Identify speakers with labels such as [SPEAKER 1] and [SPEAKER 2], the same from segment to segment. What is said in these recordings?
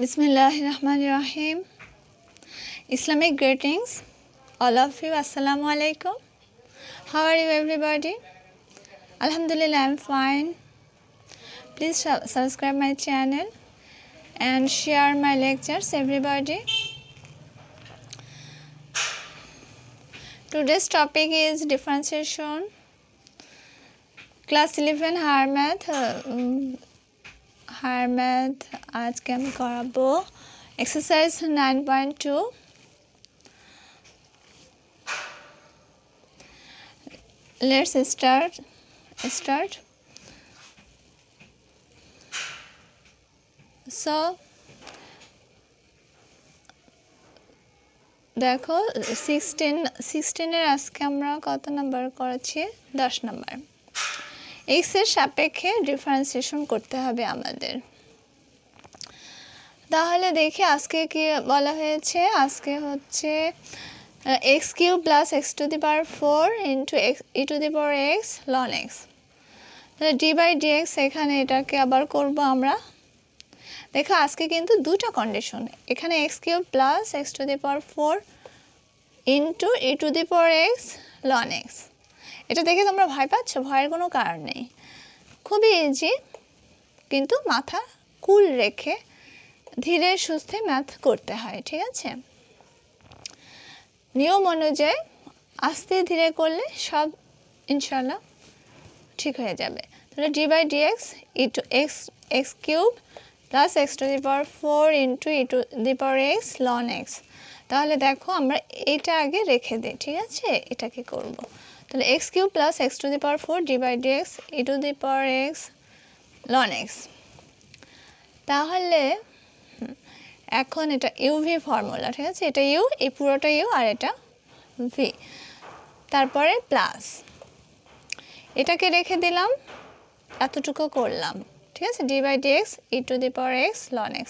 [SPEAKER 1] Bismillahirrahmanirrahim. Islamic greetings. All of you, Assalamu alaikum. How are you, everybody? Alhamdulillah, I'm fine. Please subscribe my channel and share my lectures, everybody. Today's topic is differentiation. Class 11 higher math. Higher math आज के हम कराबो exercise 9.2. Let's start. So देखो 16 এর আজকে আমরা কত number করেছি 10 নাম্বার x এর সাপেক্ষে ডিফারেন্সিয়েশন করতে হবে আমাদের তাহলে দেখি আজকে কি বলা হয়েছে আজকে হচ্ছে x cube plus x to the power 4 into e to the power x ln x তাহলে d by dx এখানে এটাকে আবার করব আমরা দেখো আজকে কিন্তু দুটো কন্ডিশন এখানে x cube plus x to the power 4 into e to the power x ln x এটা দেখে তোমরা ভয় পাচ্ছো ভয়ের কোনো কারণ নেই খুবই ইজি কিন্তু মাথা কুল রেখে ধীরে সুস্থে ম্যাথ করতে হয় ঠিক আছে নিয়ম অনুযায়ী আস্তে ধীরে করলে সব ইনশাআল্লাহ ঠিক হয়ে যাবে তাহলে d by dx e to x cube plus x to the power 4 into e to the power x ln x তাহলে দেখো আমরা এটা আগে রেখে দেই ঠিক আছে এটাকে করব তাহলে x cube plus x to the power 4 d by dx e to the power x ln x তাহলে এখন এটা uv ফর্মুলা ঠিক আছে এটা u এই পুরোটা u আর এটা v তারপরে প্লাস এটাকে রেখে দিলাম এতটুকু করলাম ঠিক আছে d by dx e to the power x ln x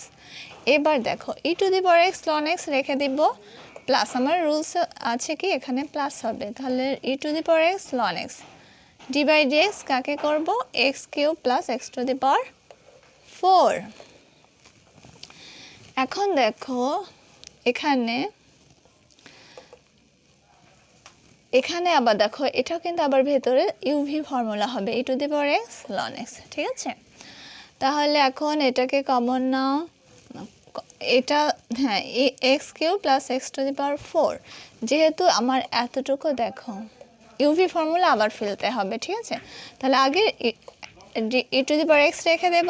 [SPEAKER 1] এবার দেখো e to the power x ln x রেখে দিব প্লাস আমার রুলস আছে কি এখানে প্লাস হবে তাহলে e to the power x ln x d by dx কাকে করব x cube plus x to the power 4 এখন দেখো এখানে আবার দেখো এটা কিন্তু আবার ভেতরে uv ফর্মুলা হবে e to the power x ln x ঠিক আছে তাহলে এখন এটাকে কমন নাও এটা হ্যাঁ x cube plus x to the power 4 যেহেতু আমার এতটুকু দেখো uv ফর্মুলা আবার ফেলতে হবে ঠিক আছে তাহলে আগে e to the power x রেখে দেব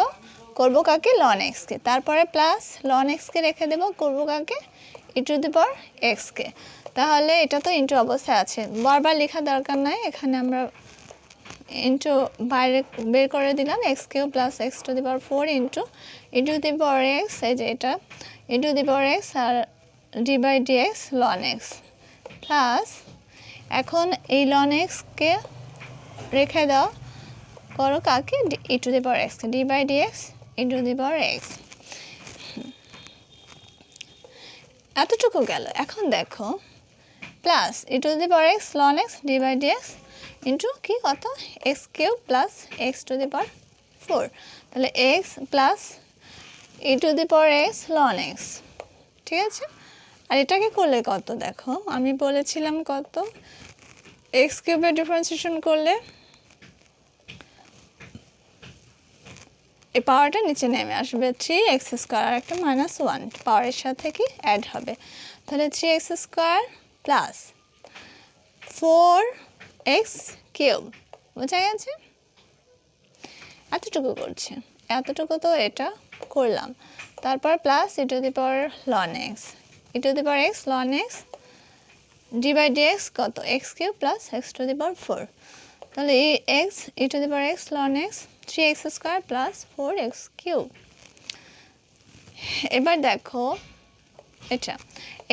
[SPEAKER 1] করব কাকে ln x কে তারপরে প্লাস ln x কে রেখে দেব করব কাকে e to the power x কে তাহলে এটা তো ইনটু অবস্থায় আছে বারবার লেখা দরকার নাই এখানে আমরা ইনটু বাইরে বের করে দিলাম x cube plus x to the power 4 into e to the power x এই যে এটা e to the power x আর d by dx ln x plus এখন এই ln x কে রেখে দাও করো কাকে e to the power x d by dx e to the power x এতটুকু গেল এখন দেখো plus e to the power x ln x d by dx into কি কত x cube plus x to the power 4 তাহলে x plus e to the power x ln x ঠিক আছে আর এটাকে করলে কত দেখো আমি বলেছিলাম কত x cube এর ডিফারেন্সিয়েশন করলে এই পাওয়ারটা নিচে নেমে আসবে 3x স্কয়ার আর একটা -1 পাওয়ারের সাথে কি অ্যাড হবে তাহলে 3x square plus 4x cube বুঝা গেছে এতটুকু করছে এতটুকু তো এটা করলাম তারপর plus e to the power ln x e to the power x ln x d by dx কত x cube plus x to the power 4 তাহলে x e to the power x ln x 3x square plus 4x cube এবার দেখো এটা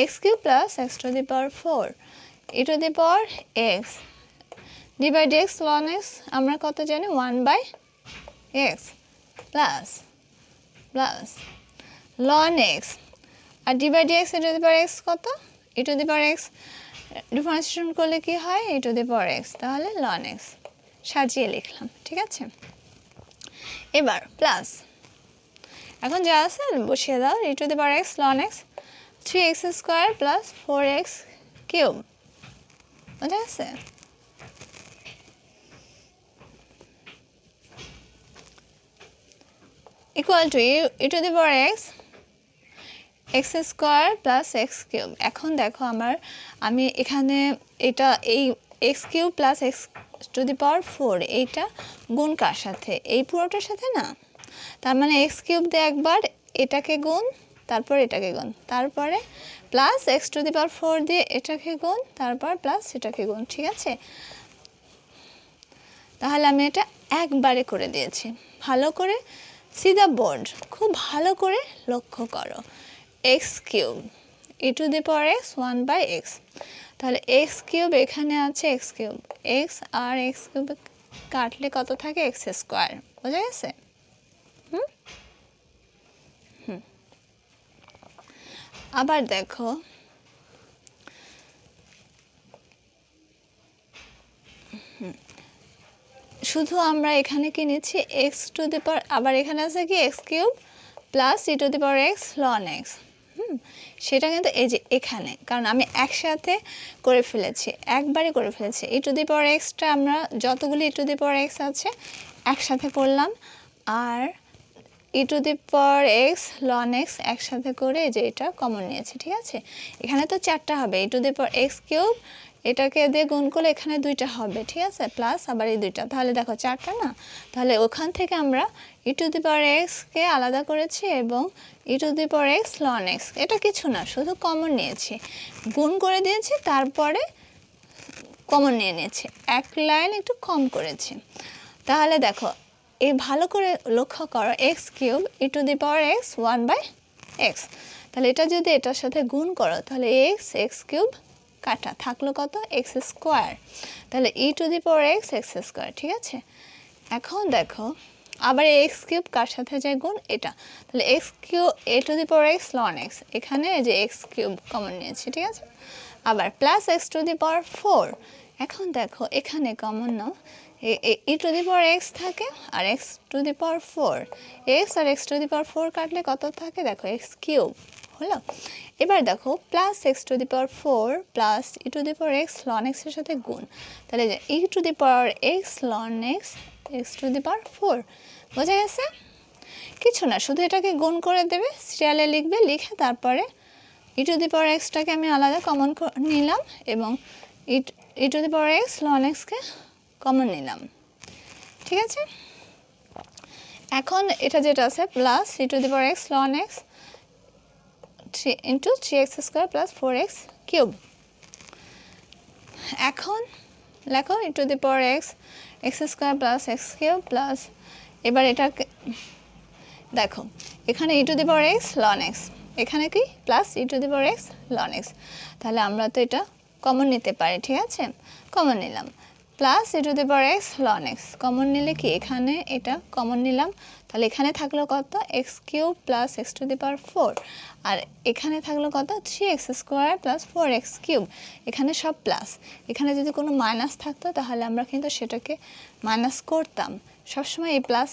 [SPEAKER 1] x cube plus x to the power 4 e to the power x d by dx ln x আমরা কত জানি 1 by x plus ln x আর d by dx e to the power x কত e to the power x differentiation করলে কি হয় e to the power x তাহলে ln x সাজিয়ে লিখলাম ঠিক আছে এবার প্লাস এখন যা আছে বসিয়ে দাও e to the power x ln x 3x square plus 4x cube বুঝা গেছে equal to e to the power x square plus x cube এখন দেখো আমি এখানে এটা এই x cube plus x to the power 4 এইটা গুণ কার সাথে এই পুরোটার সাথে না তার মানে x কিউব দিয়ে একবার এটাকে গুণ তারপর এটাকে গুণ তারপরে plus x to the power 4 দিয়ে এটাকে গুণ তারপর প্লাস এটাকে গুণ ঠিক আছে তাহলে আমি এটা একবারে করে দিয়েছি ভালো করে সিধা বোর্ড খুব ভালো করে লক্ষ্য করো x cube e to the power x 1/x তাহলে x কিউব এখানে আছে x কিউব x আর x কিউব কাটলে কত থাকে x স্কয়ার বুঝা গেছে আবার দেখো শুধু আমরা এখানে কি নিচ্ছি x টু দি পাওয়ার আবার এখানে আছে কি x cube plus e to the power x ln x সেটা কিন্তু এই যে এখানে কারণ আমি একসাথে করে ফেলেছি একবারে করে ফেলেছি e to the power x টা আমরা যতগুলি e to the power x আছে একসাথে করলাম আর e to the power x ln x একসাথে করে এই যে এটা কমন নিয়েছি ঠিক আছে এখানে তো চারটা হবে e to the power x cube এটাকে দিয়ে গুণ করলে এখানে দুইটা হবে ঠিক আছে প্লাস আবার এই দুইটা তাহলে দেখো চারটা না তাহলে ওখান থেকে আমরা e to the power x কে আলাদা করেছি এবং e to the power x ln x এটা কিছু না শুধু কমন নিয়েছি গুণ করে দিয়েছি তারপরে কমন নিয়েছি এক লাইন একটু কম করেছি তাহলে দেখো এই ভালো করে লক্ষ্য করো x cube e to the power x 1/x তাহলে এটা যদি এটার সাথে গুণ করো তাহলে x কিউব কাটা থাকলো কত x স্কয়ার তাহলে e to the power x x square ঠিক আছে এখন দেখো আবার x কিউব কার সাথে যায় গুণ এটা তাহলে x cube a two the power x ln x এখানে এই যে x কিউব কমন নিয়েছি ঠিক আছে আবার plus x to the power 4 এখন দেখো এখানে কমন নাও e to the power x থাকে আর x to the power 4 x আর x টু দি পাওয়ার 4 কাটলে কত থাকে দেখো x কিউব হলো এবার দেখো plus x to the power 4 plus e to the power x ln x এর সাথে গুণ তাহলে যে e to the power x ln x x to the power 4 বোঝা গেছে কিছু না শুধু এটাকে গুণ করে দেবে সিরিয়ালে লিখবে লিখে তারপরে e to the power x টাকে আমি আলাদা কমন নিলাম এবং e to the power x ln x K common নিলাম ঠিক আছে এখন এটা যেটা আছে plus e to the power x ln x 3 into 3x square plus 4x cube এখন লেখো e to the power x x square plus x cube plus এবার এটা দেখো এখানে e to the power x ln x এখানে কি plus e to the power x ln x তাহলে আমরা তো এটা কমন নিতে পারি ঠিক আছে কমন নিলাম plus e to the power x ln x common নিলে কি এখানে এটা কমন নিলাম তাহলে এখানে থাকলো কত x cube plus x to the power 4 আর এখানে থাকলো কত 3x square plus 4x cube এখানে সব প্লাস এখানে যদি কোনো মাইনাস থাকতো তাহলে আমরা কিন্তু সেটাকে মাইনাস করতাম সব সময় এই প্লাস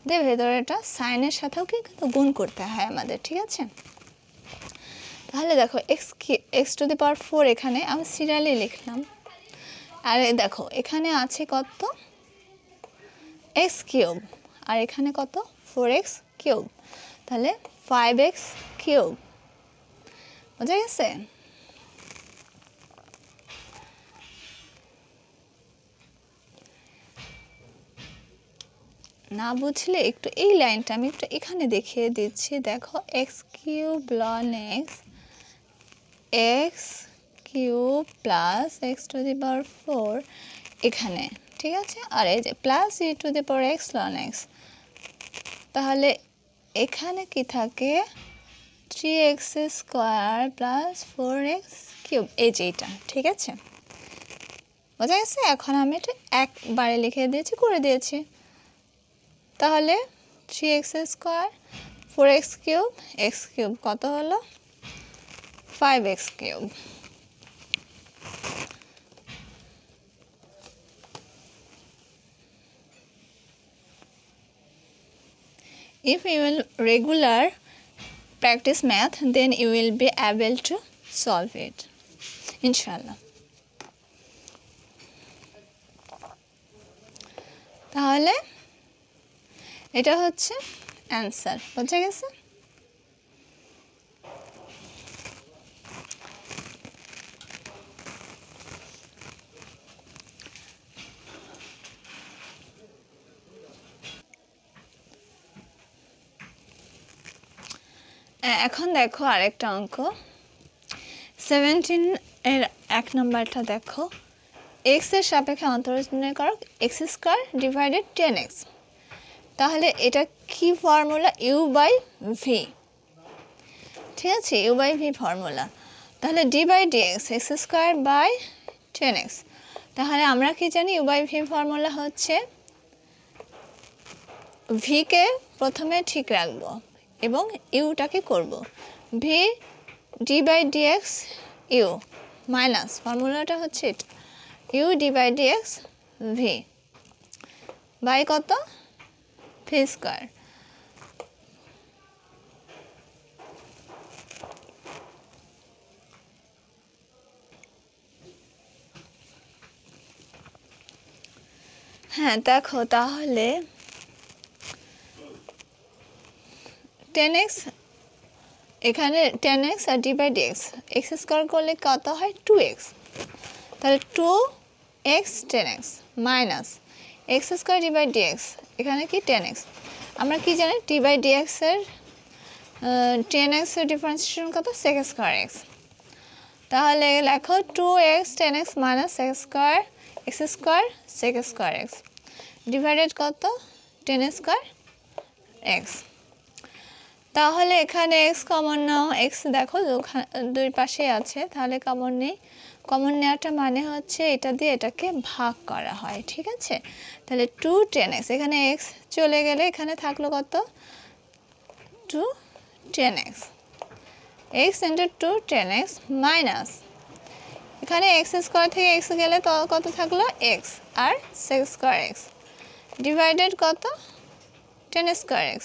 [SPEAKER 1] দিয়ে ভেতরে এটা সাইনের সাথেও কিন্তু গুণ করতে হয় আমাদের ঠিক আছে তাহলে দেখো x টু দি পাওয়ার 4 এখানে আমি সিরিয়ালি লিখলাম আর দেখো এখানে আছে কত x কিউব আর এখানে কত 4x কিউব তাহলে 5x কিউব বুঝা গেছে না বুঝলে একটু এই লাইনটা আমি একটু এখানে দেখিয়ে দিচ্ছি দেখো x cube ln x cube plus x to the power 4 এখানে ঠিক আছে আর এই যে plus e to the power x ln x তাহলে এখানে কি থাকে 3x square plus 4x cube এই যে এটা ঠিক আছে বোঝা গেছে এখন আমি এটা একবারে লিখে দিয়েছি করে দিয়েছি তাহলে 3x square 4x cube x cube কত হলো 5x cube if you will regular practice math, then you will be able to solve it, inshallah. তাহলে এটা হচ্ছে অ্যান্সার, বুঝা গেছে? এখন দেখো আরেকটা অঙ্ক 17 এর 1 নাম্বারটা দেখো, x এর সাপেক্ষে অন্তরজ নির্ণয় করো x² ডিভাইডেড 10x। তাহলে এটা কি ফর্মুলা? u/v, ঠিক আছে, u/v ফর্মুলা। তাহলে d/dx x² / 10x। তাহলে আমরা কি জানি u/v ফর্মুলা হচ্ছে v কে প্রথমে ঠিক রাখবো এবং ইউটাকে করব v d/dx u মাইনাস ফর্মুলাটা হচ্ছে এটা u d/dx v বাই কত? v square. হ্যাঁ দেখো, তাহলে 10x এখানে 10x আর d/dx x² করলে কত হয়? 2x। তাহলে 2x 10x minus x² d/dx এখানে কি 10x। আমরা কি জানি d/dx এর 10x এর ডিফারেন্সিয়েশন কত? sec²x। তাহলে লেখো 2x 10x minus x² sec²x divided কত? 10² x। তাহলে এখানে x কমন নাও, x দেখো দুই পাশে আছে, তাহলে কমন নেই। কমন নেওয়াটা মানে হচ্ছে এটা দিয়ে এটাকে ভাগ করা হয়, ঠিক আছে। তাহলে 2 10x, এখানে x চলে গেলে এখানে থাকলো কত? 2 10x, x into 2 10x minus এখানে x² থেকে x গেলে কত থাকলো? x আর sec²x ডিভাইডেড কত? 10²x।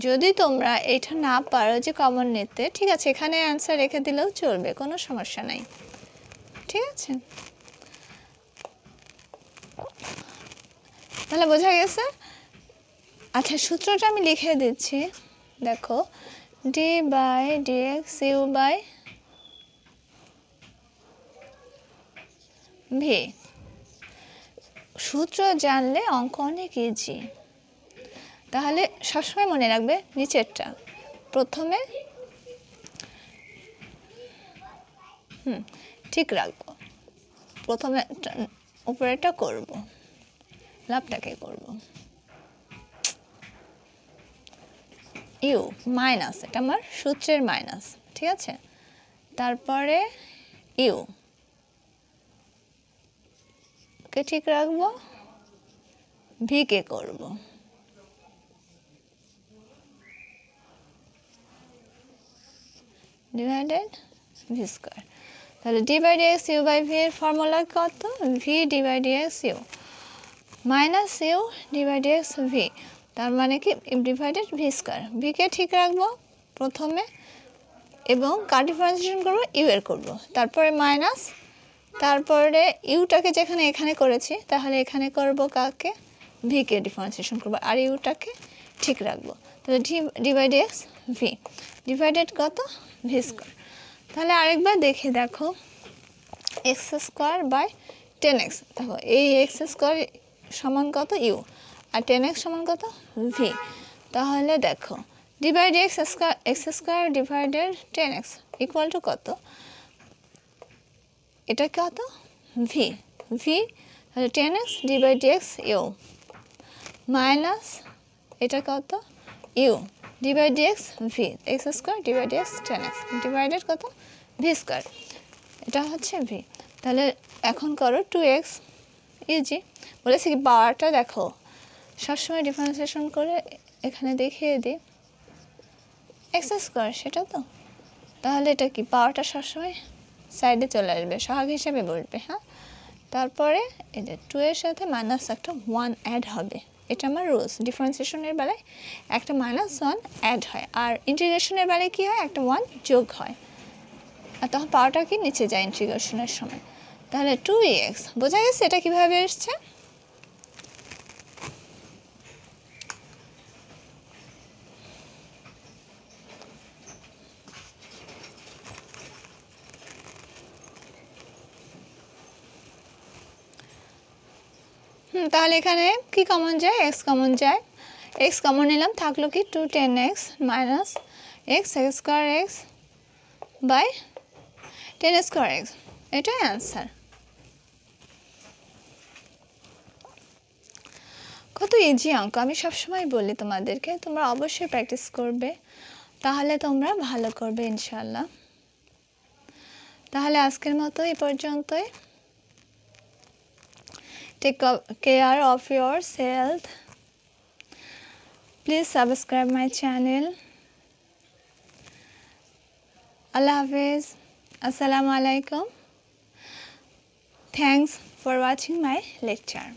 [SPEAKER 1] যদি তোমরা এটা না পারো যে কমন নিতে, ঠিক আছে, এখানে অ্যান্সার রেখে দিলেও চলবে, কোনো সমস্যা নাই, ঠিক আছে। তাহলে বোঝা গেছে? আচ্ছা, সূত্রটা আমি লিখে দিচ্ছি, দেখো d/dx u/v। সূত্র জানলে অঙ্ক অনেক ইজি। তাহলে সবসময় মনে রাখবে নিচেরটা প্রথমে ঠিক রাখবো, প্রথমে উপরেরটা করব, লাভটাকে করব। ইউ মাইনাস, এটা আমার সূত্রের মাইনাস, ঠিক আছে। তারপরে ইউ কে ঠিক রাখবো, ভি কে করব, ডিভাইডেড ভি স্কয়ার। তাহলে d/dx u/v এর ফর্মুলা কত? v d/dx u minus u d/dx v, তার মানে কি divided V square. V K ঠিক রাখবো প্রথমে এবং কার ডিফারেন্সিয়েশন করবো? ইউ এর করব, তারপরে মাইনাস, তারপরে ইউটাকে যেখানে এখানে করেছি তাহলে এখানে করব কাকে? ভি কে ডিফারেন্সিয়েশন করব আর ইউটাকে ঠিক রাখবো। তাহলে d/dx v ডিভাইডেড কত? V square. তাহলে আরেকবার দেখে দেখো, x² / 10x, দেখো এই x² সমান কত? ইউ আর 10x সমান কত? ভি। তাহলে দেখো d/dx x² divided 10x equal to কত? এটা কত? ভি। তাহলে 10x d/dx ইউ মাইনাস এটা কত? U d/dx v, x² d/dx 10x divided কত? ভি স্কয়ার, এটা হচ্ছে ভি। তাহলে এখন করো 2x, ইজি। বলেছি কি পাওয়ারটা দেখো সবসময় ডিফারেন্সিয়েশন করে এখানে দেখিয়ে দিই x², সেটা তো। তাহলে এটা কি পাওয়ারটা সবসময় সাইডে চলে আসবে, সহগ হিসেবে বসবে, হ্যাঁ। তারপরে এই যে 2 এর সাথে মাইনাস একটা 1 অ্যাড হবে, এটা আমার রুলস। ডিফারেন্সিয়েশনের বেলায় একটা -1 অ্যাড হয়, আর ইন্টিগ্রেশনের বেলায় কি হয়, একটা 1 যোগ হয়, আর তখন পাওয়ারটা কি নিচে যায় ইন্টিগ্রেশনের সময়। তাহলে 2x বোঝা গেছে এটা কিভাবে এসছে। তাহলে এখানে কি কমন যায়, x কমন যায়, x কমন নিলাম, থাকলো কি 2 10x minus x square x by 10 square x, এটাই অ্যান্সার। কত ইজি অঙ্ক, আমি সবসময় বলি তোমাদেরকে, তোমরা অবশ্যই প্র্যাকটিস করবে, তাহলে তোমরা ভালো করবে ইনশাল্লাহ। তাহলে আজকের মতো এই পর্যন্তই। Take care of yourself. Please subscribe my channel. Allah Hafiz. Assalamu alaikum. Thanks for watching my lecture.